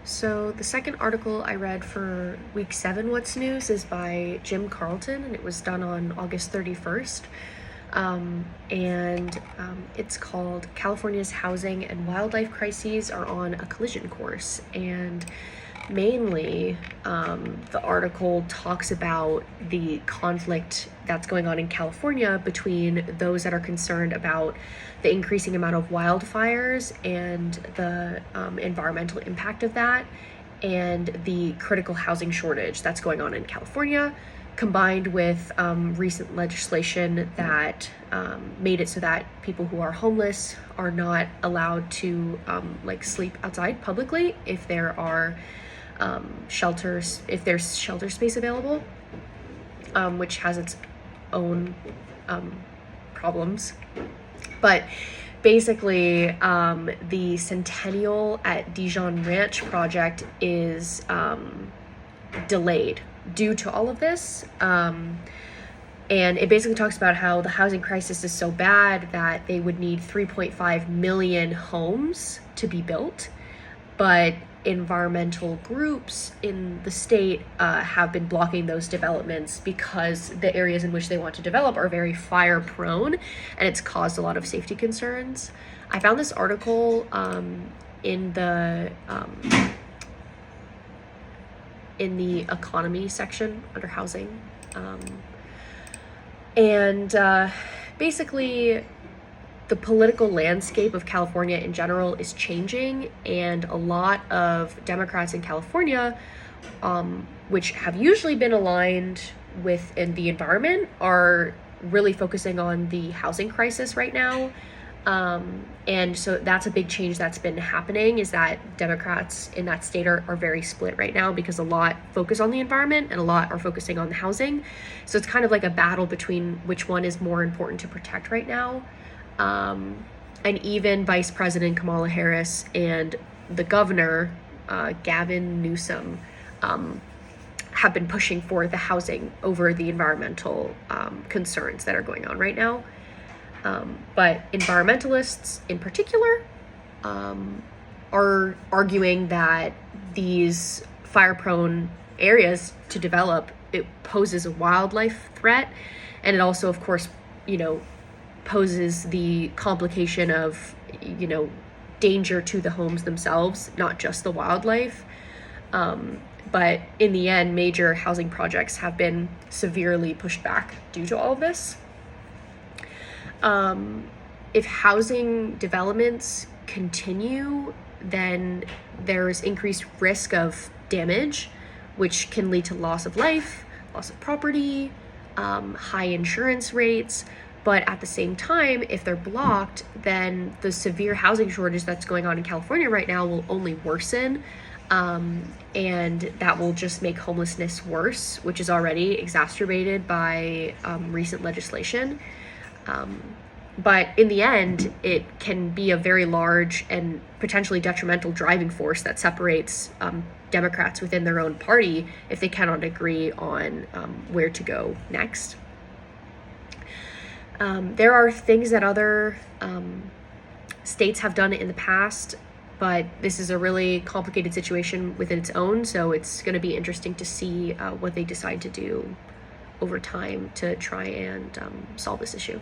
So the second article I read for week 7 What's News is by Jim Carlton, and it was done on August 31st. It's called California's Housing and Wildlife Crises Are on a Collision Course. And mainly, the article talks about the conflict that's going on in California between those that are concerned about the increasing amount of wildfires and the environmental impact of that, and the critical housing shortage that's going on in California, combined with recent legislation that made it so that people who are homeless are not allowed to sleep outside publicly if there are shelters, if there's shelter space available, which has its own problems. But basically, the Centennial at Dijon Ranch project is delayed due to all of this. And it basically talks about how the housing crisis is so bad that they would need 3.5 million homes to be built. But environmental groups in the state have been blocking those developments because the areas in which they want to develop are very fire prone, and it's caused a lot of safety concerns. I found this article in the economy section under housing. Basically, the political landscape of California in general is changing, and a lot of Democrats in California, which have usually been aligned with in the environment, are really focusing on the housing crisis right now. And so that's a big change that's been happening, is that Democrats in that state are very split right now, because a lot focus on the environment and a lot are focusing on the housing. So it's kind of like a battle between which one is more important to protect right now. And even Vice President Kamala Harris and the governor, Gavin Newsom, have been pushing for the housing over the environmental concerns that are going on right now. But environmentalists in particular are arguing that these fire-prone areas to develop, it poses a wildlife threat, and it also, of course, poses the complication of, danger to the homes themselves, not just the wildlife. But in the end, major housing projects have been severely pushed back due to all of this. If housing developments continue, then there's increased risk of damage, which can lead to loss of life, loss of property, high insurance rates. But at the same time, if they're blocked, then the severe housing shortage that's going on in California right now will only worsen. And that will just make homelessness worse, which is already exacerbated by recent legislation. But in the end, it can be a very large and potentially detrimental driving force that separates Democrats within their own party if they cannot agree on where to go next. There are things that other states have done in the past, but this is a really complicated situation within its own, so it's going to be interesting to see what they decide to do over time to try and solve this issue.